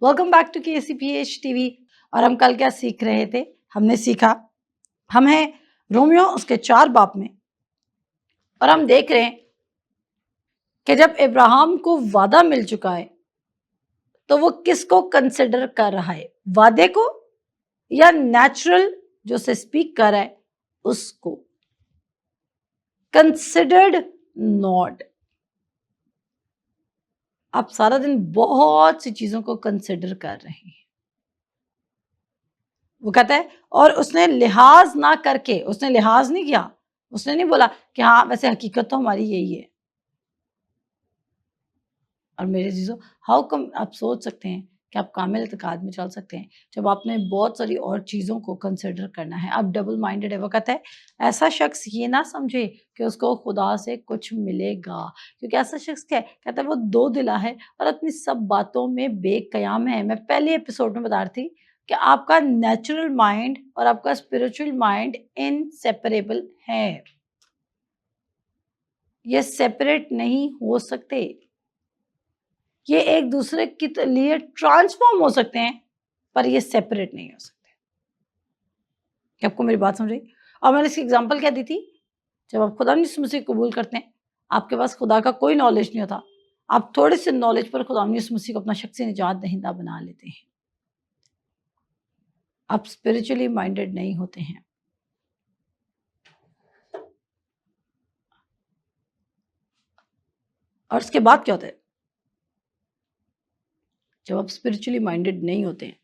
Welcome back to KCPH TV. और हम कल क्या सीख रहे थे? हमने सीखा हम हैं रोमियो उसके 4 बाप में, और हम देख रहे हैं कि जब इब्राहिम को वादा मिल चुका है तो वो किसको कंसिडर कर रहा है, वादे को या नेचुरल जो से स्पीक कर रहा है उसको? Considered not. आप सारा दिन बहुत सी चीजों को कंसिडर कर रहे हैं। वो कहता है और उसने लिहाज ना करके, उसने लिहाज नहीं किया, उसने नहीं बोला कि हाँ वैसे हकीकत तो हमारी यही है। और मेरे जीजो, हाउ कम आप सोच सकते हैं कि आप कामिल इत्तेकाद में चल सकते हैं जब आपने बहुत सारी और चीज़ों को कंसिडर करना है? आप डबल माइंडेड है। वो कहता है ऐसा शख्स ये ना समझे कि उसको खुदा से कुछ मिलेगा, क्योंकि ऐसा शख्स क्या है? कहता है वो दो दिला है और अपनी सब बातों में बेकयाम है। मैं पहले एपिसोड में बता रही थी कि आपका नेचुरल माइंड और आपका स्पिरिचुअल माइंड इनसेपरेबल है, ये सेपरेट नहीं हो सकते, ये एक दूसरे के लिए ट्रांसफॉर्म हो सकते हैं पर ये सेपरेट नहीं हो सकते। क्या आपको मेरी बात समझ आई? और मैंने इसकी एग्जांपल क्या दी थी? जब आप खुदा यीशु मसीह को कबूल करते हैं, आपके पास खुदा का कोई नॉलेज नहीं होता, आप थोड़े से नॉलेज पर खुदा यीशु मसीह को अपना शख्सी निजात दहिंदा बना लेते हैं। आप स्पिरिचुअली माइंडेड नहीं होते हैं। और उसके बाद क्या होता है? जब आप स्पिरिचुअली माइंडेड नहीं होते हैं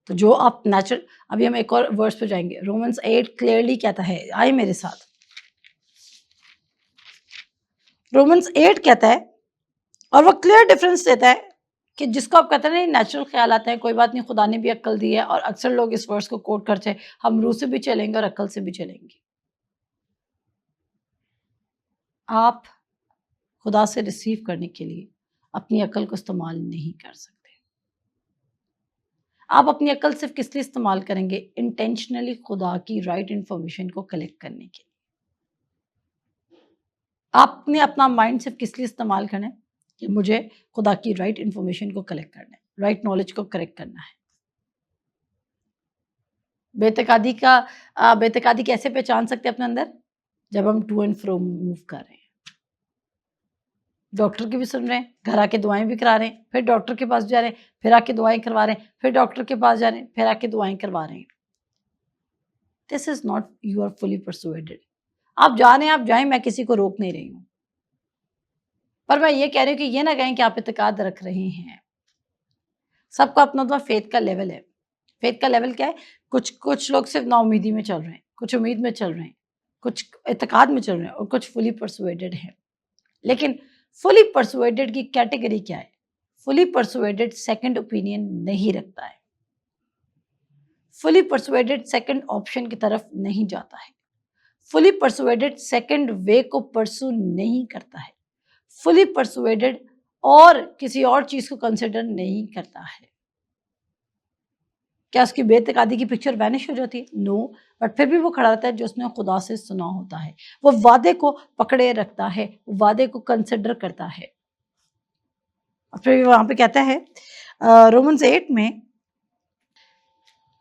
तो जो आप नेचुरल, अभी हम एक और वर्स पे जाएंगे। रोमन्स 8 क्लियरली कहता है, आए मेरे साथ। रोमन्स 8 कहता है और वो क्लियर डिफरेंस देता है कि जिसको आप कहते हैं ना नेचुरल ख्याल आते हैं, कोई बात नहीं, खुदा ने भी अक्ल दी है। और अक्सर लोग इस वर्स को कोट करते हैं, हम रूह से भी चलेंगे और अक्ल से भी चलेंगे। आप खुदा से रिसीव करने के लिए अपनी अकल को इस्तेमाल नहीं कर सकते। आप अपनी अकल सिर्फ किस लिए इस्तेमाल करेंगे? इंटेंशनली खुदा की राइट इंफॉर्मेशन को कलेक्ट करने के लिए। आपने अपना माइंड सिर्फ किस लिए इस्तेमाल करना है? कि मुझे खुदा की राइट इंफॉर्मेशन को कलेक्ट करना है, राइट नॉलेज को करेक्ट करना है। बेतकादी कैसे पहचान सकते हैं अपने अंदर? जब हम टू एंड फ्रो मूव कर रहे हैं, डॉक्टर की भी सुन रहे हैं, घर आके दुआएं भी करा रहे हैं, फिर डॉक्टर के पास जा रहे हैं, फिर आके दुआएं करवा रहे हैं, फिर डॉक्टर के पास जा रहे हैं, फिर आके दुआएं करवा रहे हैं। This is not you are fully persuaded. आप जा रहे हैं, आप जाएं, मैं किसी को रोक नहीं रही हूं, पर मैं ये कह रही हूँ कि ये ना कहें कि आप इत्तेकाद रख रहे हैं। सबका अपना अपना फेथ का लेवल है। फेथ का लेवल क्या है? कुछ लोग सिर्फ नाउमीदी में चल रहे हैं, कुछ उम्मीद में चल रहे हैं, कुछ इत्तेकाद में चल रहे हैं, और कुछ फुली परसुएडेड है। लेकिन फुली परसुएडेड की कैटेगरी क्या है? फुली परसुएडेड सेकंड ओपिनियन नहीं रखता है, फुली परसुएडेड सेकंड ऑप्शन की तरफ नहीं जाता है, फुली परसुएडेड सेकंड वे को परसू नहीं करता है, फुली परसुएडेड और किसी और चीज को कंसिडर नहीं करता है। क्या उसकी बेतकादी की पिक्चर वैनिश हो जाती है? नो, बट फिर भी वो खड़ा रहता है जो उसने खुदा से सुना होता है। वो वादे को पकड़े रखता है, वादे को कंसिडर करता है। और फिर वहां पे कहता है रोमन्स 8 में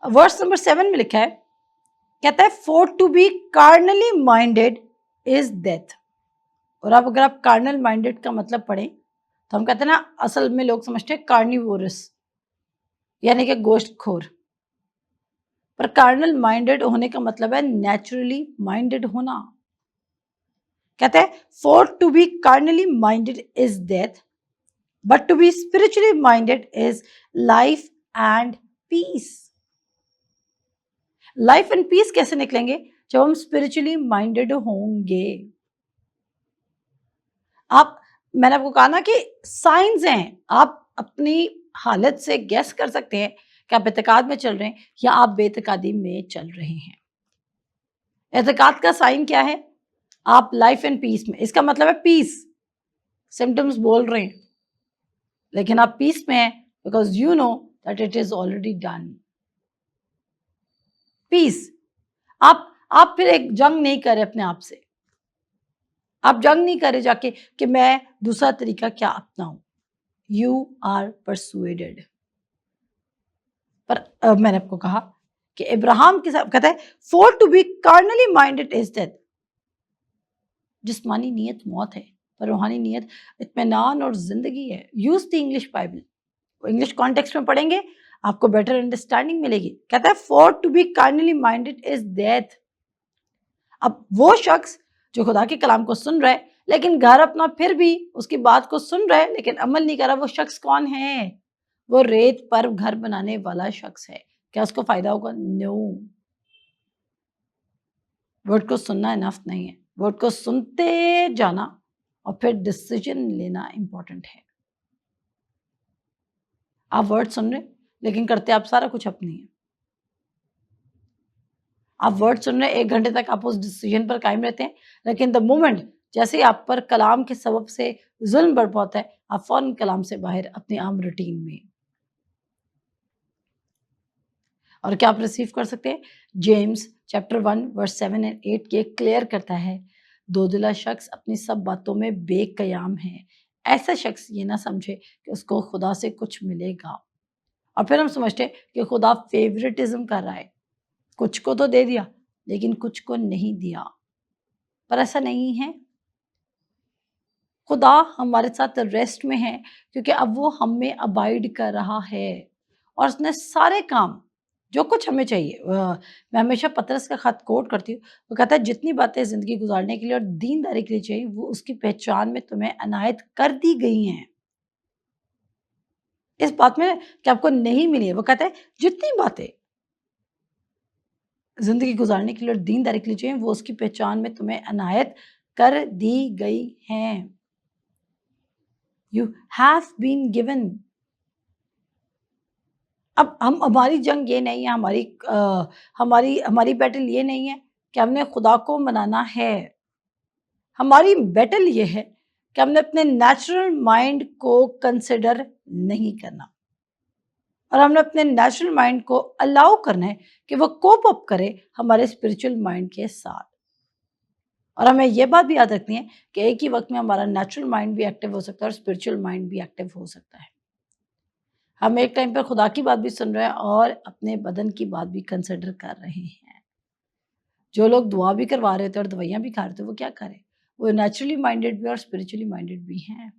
वर्स नंबर 7 में लिखा है, कहता है for to be carnally minded is death. और अब अगर आप कार्नल माइंडेड का मतलब पढ़ें तो हम कहते हैं ना, असल में लोग समझते हैं कार्निवोरस यानी कि गोश्तखोर, पर कार्नल माइंडेड होने का मतलब है नेचुरली माइंडेड होना। कहते हैं for to be carnally minded is death but to be spiritually minded is life and peace. Life and peace कैसे निकलेंगे? जब हम स्पिरिचुअली माइंडेड होंगे। मैंने आपको कहा ना कि साइंस हैं, आप अपनी हालत से गैस कर सकते हैं कि आप इत्तेकाद में चल रहे हैं या आप बेतकादी में चल रहे हैं। इत्तेकाद का साइन क्या है? आप लाइफ एंड पीस में, इसका मतलब है पीस। सिम्टम्स बोल रहे हैं लेकिन आप पीस में हैं because you know that it is already done. Peace. आप फिर एक जंग नहीं कर रहे अपने आप से, आप जंग नहीं करे जाके कि मैं दूसरा तरीका क्या अपनाऊं। you are persuaded. पर मैंने आपको कहा कि इब्राहिम के साथ कहता है for to be carnally minded is death. जिस्मानी नीयत मौत है, पर रूहानी नीयत इत्मीनान और जिंदगी है. Use the English Bible, English context में पढ़ेंगे आपको बेटर अंडरस्टैंडिंग मिलेगी. कहता है for to be carnally minded is death. अब वो शख्स जो खुदा के कलाम को सुन रहा है लेकिन घर अपना फिर भी उसकी बात को सुन रहा है लेकिन अमल नहीं कर रहा, वो शख्स कौन है? वो रेत पर घर बनाने वाला शख्स है. क्या उसको फायदा होगा? नो. वर्ड को सुनना इनफ नहीं है, वर्ड को सुनते जाना और फिर डिसीजन लेना इंपॉर्टेंट है. आप वर्ड सुन रहे लेकिन करते आप सारा कुछ अपनी है. आप वर्ड सुन रहे 1 घंटे तक आप उस डिसीजन पर कायम रहते हैं लेकिन द मोमेंट जैसे ही आप पर कलाम के सबब से जुल्म बर्पा होता है आप फौरन कलाम से बाहर अपनी आम रूटीन में. और क्या आप रिसीव कर सकते हैं? जेम्स चैप्टर 1 वर्स 7 और 8 के क्लियर करता है दो दिला शख्स अपनी सब बातों में बेकयाम है. ऐसा शख्स ये ना समझे कि उसको खुदा से कुछ मिलेगा. और फिर हम समझते हैं कि खुदा फेवरेटिज्म कर रहा है, कुछ को तो दे दिया लेकिन कुछ को नहीं दिया. पर ऐसा नहीं है. खुदा हमारे साथ रेस्ट में है क्योंकि अब वो हम में अबाइड कर रहा है और उसने सारे काम जो कुछ हमें चाहिए. मैं हमेशा पतरस का खत कोट करती हूँ. वो कहता है जितनी बातें जिंदगी गुजारने के लिए और दीनदारी के लिए चाहिए वो उसकी पहचान में तुम्हें अनायत कर दी गई हैं. इस बात में कि आपको नहीं मिली है. वो कहता है जितनी बातें जिंदगी गुजारने के लिए और दीनदारी के लिए चाहिए वो उसकी पहचान में तुम्हें अनायत कर दी गई हैं. You have been given. अब हमारी जंग ये नहीं है, हमारी बैटल ये नहीं है कि हमने खुदा को मनाना है. हमारी बैटल ये है कि हमने अपने नेचुरल माइंड को कंसिडर नहीं करना और हमने अपने नेचुरल माइंड को अलाउ करना है कि वो कोप अप करे हमारे स्पिरिचुअल माइंड के साथ. और हमें ये बात भी याद रखनी है कि एक ही वक्त में हमारा नेचुरल माइंड भी एक्टिव हो सकता है और स्पिरिचुअल माइंड भी एक्टिव हो सकता है. हम एक टाइम पर खुदा की बात भी सुन रहे हैं और अपने बदन की बात भी कंसिडर कर रहे हैं. जो लोग दुआ भी करवा रहे थे और दवाइयाँ भी खा रहे थे वो क्या करें? वो नेचुरली माइंडेड भी और स्पिरिचुअली माइंडेड भी हैं.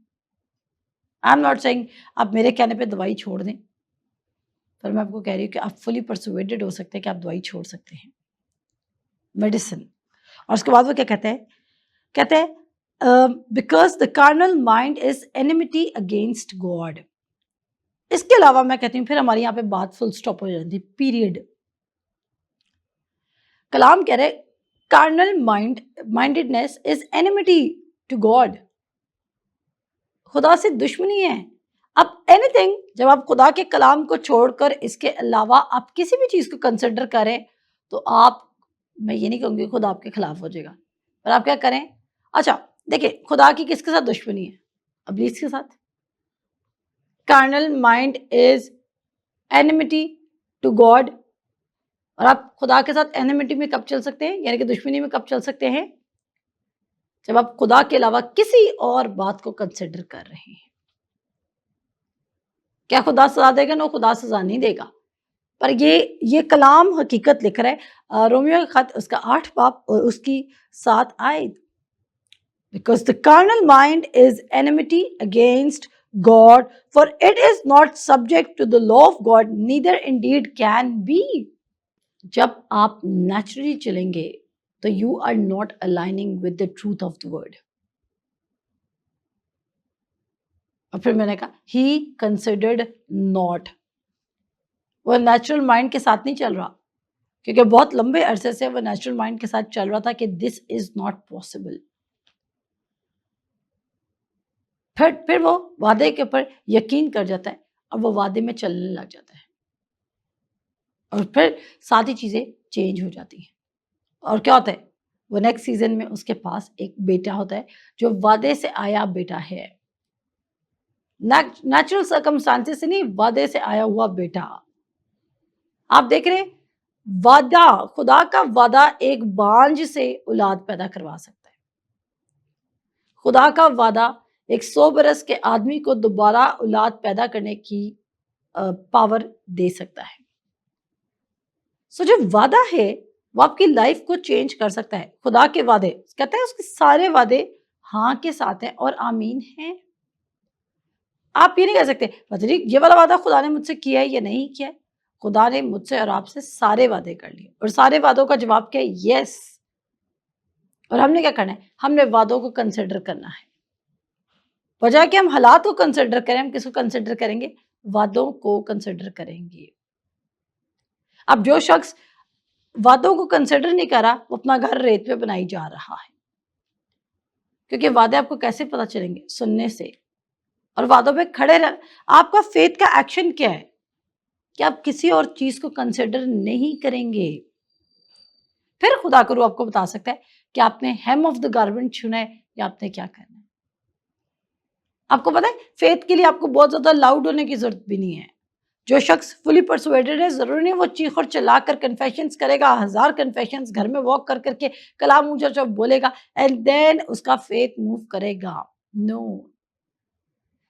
आई एम नॉट सेइंग आप मेरे कहने पे दवाई छोड़ दें, पर मैं आपको कह रही हूँ कि आप फुली परसुएडेड हो सकते हैं कि आप दवाई छोड़ सकते हैं, मेडिसिन. और उसके बाद वो क्या कहते हैं? कहते हैं because the carnal mind is enmity against God. इसके अलावा मैं कहती हूँ फिर हमारी यहाँ पे बात फुल स्टॉप हो जाती है, पीरियड. कलाम कह रहे carnal mindedness is enmity to God. खुदा से दुश्मनी है. अब एनीथिंग जब आप खुदा के कलाम को छोड़कर इसके अलावा आप किसी भी चीज को कंसिडर करें तो आप, मैं ये नहीं कहूँगी खुदा आपके खिलाफ हो जाएगा, पर आप क्या करें? अच्छा देखिए खुदा की किसके साथ दुश्मनी है? इब्लीस के साथ. Carnal mind is enmity to God. और आप खुदा के साथ एनिमिटी में कब चल सकते हैं, यानी कि दुश्मनी में कब चल सकते हैं? जब आप खुदा के अलावा किसी और बात को कंसिडर कर रहे हैं. क्या खुदा सजा देगा? नो, खुदा सजा नहीं देगा. पर ये कलाम हकीकत लिख रहा है. रोमियो का खत उसका 8 बाब और उसकी 7 आयत. Because the carnal mind is enmity against God for it is not subject to the law of God neither indeed can be. जब आप नेचुरली चलेंगे तो you are not aligning with the truth of the word. और फिर मैंने कहा he considered not. वो natural mind के साथ नहीं चल रहा क्योंकि बहुत लंबे अरसे से वो नेचुरल माइंड के साथ चल रहा था कि दिस इज नॉट पॉसिबल. फिर वो वादे के ऊपर यकीन कर जाता है और वो वादे में चलने लग जाता है और फिर साथ ही चीजें चेंज हो जाती हैं. और क्या होता है? वो नेक्स्ट सीजन में उसके पास एक बेटा होता है जो वादे से आया बेटा है. नेचुरल सर्कमस्टांसेस से नहीं, वादे से आया हुआ बेटा. आप देख रहे हैं वादा, खुदा का वादा एक बांझ से औलाद पैदा करवा सकता है. खुदा का वादा एक 100 बरस के आदमी को दोबारा औलाद पैदा करने की पावर दे सकता है। सो जो वादा है वो आपकी लाइफ को चेंज कर सकता है। खुदा के वादे कहते हैं उसके सारे वादे हाँ के साथ हैं और आमीन हैं। आप ये नहीं कह सकते पता नहीं ये वाला वादा खुदा ने मुझसे किया है या नहीं किया है। खुदा ने मुझसे और आपसे सारे वादे कर लिए और सारे वादों का जवाब क्या है? यस। और हमने क्या करना है? हमने वादों को कंसिडर करना है। बजाय कि हम हालात को कंसिडर करें, हम किसको कंसिडर करेंगे? वादों को कंसिडर करेंगे। अब जो शख्स वादों को कंसिडर नहीं कर रहा वो अपना घर रेत पे बनाई जा रहा है। क्योंकि वादे आपको कैसे पता चलेंगे? सुनने से और वादों पे खड़े रह। आपका फेथ का एक्शन क्या है कि आप किसी और चीज को कंसिडर नहीं करेंगे। फिर खुदा करूँ आपको बता सकता है कि आपने हेम ऑफ द गारमेंट छूना है या आपने क्या करना है। आपको पता है फेथ के लिए आपको बहुत ज्यादा लाउड होने की जरूरत भी नहीं है। जो शख्स फुली परसुएडेड है जरूरी नहीं वो चीख और चिल्लाकर कन्फेशंस करेगा, 1000 कन्फेशंस घर में वॉक कर करके कलाम ऊंचा ऊंचा बोलेगा एंड देन उसका फेथ मूव करेगा। नो।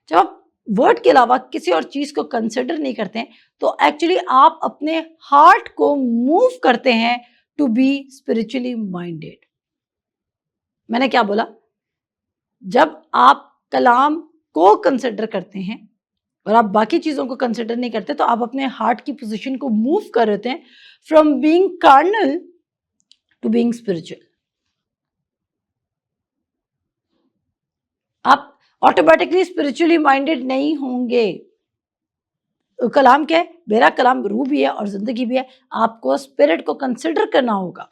जब आप वर्ड के अलावा किसी और चीज को कंसिडर नहीं करते हैं तो एक्चुअली आप अपने हार्ट को मूव करते हैं टू बी स्पिरिचुअली माइंडेड। मैंने क्या बोला? जब आप कलाम को कंसिडर करते हैं और आप बाकी चीजों को कंसिडर नहीं करते तो आप अपने हार्ट की पोजीशन को मूव कर रहे हैं from being carnal to being spiritual. आप ऑटोमेटिकली स्पिरिचुअली माइंडेड नहीं होंगे। कलाम क्या है? मेरा कलाम रूह भी है और जिंदगी भी है। आपको स्पिरिट को कंसिडर करना होगा।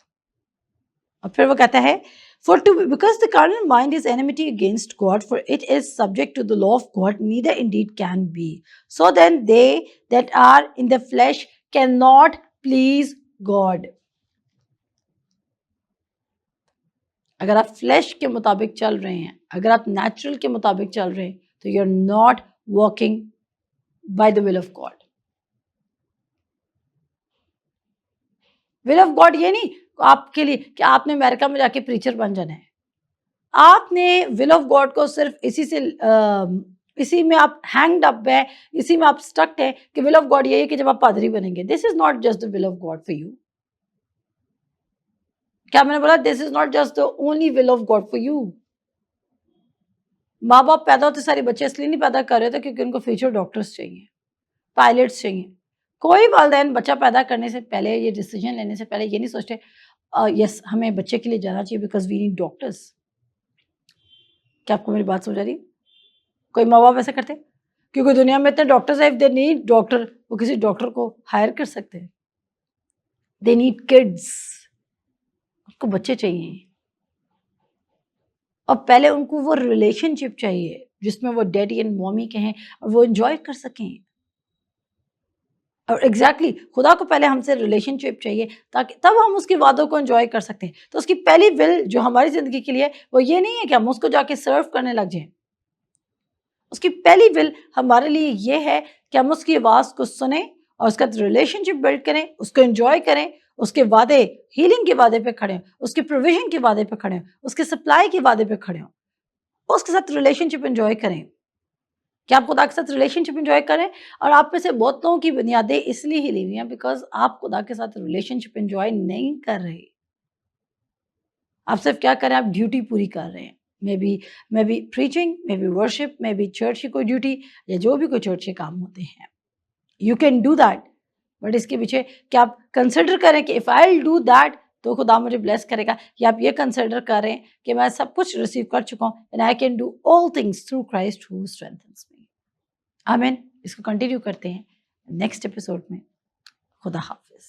और फिर वो कहता है For to because the carnal mind is enmity against God, for it is subject to the law of God, neither indeed can be. So then they that are in the flesh cannot please God. अगर आप flash के मुताबिक चल रहे हैं, अगर आप natural के मुताबिक चल रहे हैं, तो you are not walking by the will of God. Will of God ये नहीं आपके लिए कि आपने अमेरिका में जाके प्रीचर बन जाना है। आपने विल ऑफ गॉड को सिर्फ इसी में आप हैंग्ड अप है, इसी में आप स्टक है कि विल ऑफ गॉड ये है कि जब आप पादरी बनेंगे। This is not just the will of God for you. क्या मैंने बोला? This is not just the only will of God for you. माँ बाप पैदा होते सारे बच्चे इसलिए नहीं पैदा कर रहे थे क्योंकि उनको फ्यूचर डॉक्टर्स चाहिए, पायलट्स चाहिए। कोई वालिदैन बच्चा पैदा करने से पहले, ये डिसीजन लेने से पहले ये नहीं सोचते यस हमें बच्चे के लिए जाना चाहिए बिकॉज वी नीड डॉक्टर्स। क्या आपको मेरी बात समझ आ रही? कोई माँ बाप ऐसा करते? क्योंकि दुनिया में इतने डॉक्टर्स है, इफ दे नीड डॉक्टर वो किसी डॉक्टर को हायर कर सकते हैं। दे नीड किड्स, उनको बच्चे चाहिए और पहले उनको वो रिलेशनशिप चाहिए जिसमें वो डैडी एंड मॉमी के हैं और वो एंजॉय कर सकें। और एग्जैक्टली खुदा को पहले हमसे रिलेशनशिप चाहिए ताकि तब हम उसके वादों को एंजॉय कर सकते हैं। तो उसकी पहली विल जो हमारी जिंदगी के लिए वो ये नहीं है कि हम उसको जाके सर्व करने लग जाएं। उसकी पहली विल हमारे लिए ये है कि हम उसकी आवाज को सुने और उसका रिलेशनशिप बिल्ड करें, उसको एंजॉय करें, उसके वादे, हीलिंग के वादे पे खड़े हों, उसके प्रोविजन के वादे पे खड़े हों, उसके सप्लाई के वादे पे खड़े हों, उसके साथ रिलेशनशिप एंजॉय करें। क्या आप खुदा के साथ रिलेशनशिप एंजॉय करें? और आप में से बहुत लोगों की बुनियादें इसलिए हिली हुई हैं बिकॉज आप खुदा के साथ रिलेशनशिप एंजॉय नहीं कर रहे। आप सिर्फ क्या कर रहे हैं? आप ड्यूटी पूरी कर रहे हैं। May be preaching, may be worship, may be church की कोई ड्यूटी या जो भी कोई चर्च के काम होते हैं। You can do that, but इसके पीछे क्या आप कंसिडर करें कि if I will do that तो खुदा मुझे ब्लेस करेगा, या आप ये कंसिडर करें कि मैं सब कुछ रिसीव कर चुका हूँ and I can do all things through Christ who strengthens me. Amen. इसको कंटिन्यू करते हैं नेक्स्ट एपिसोड में। खुदा हाफिज।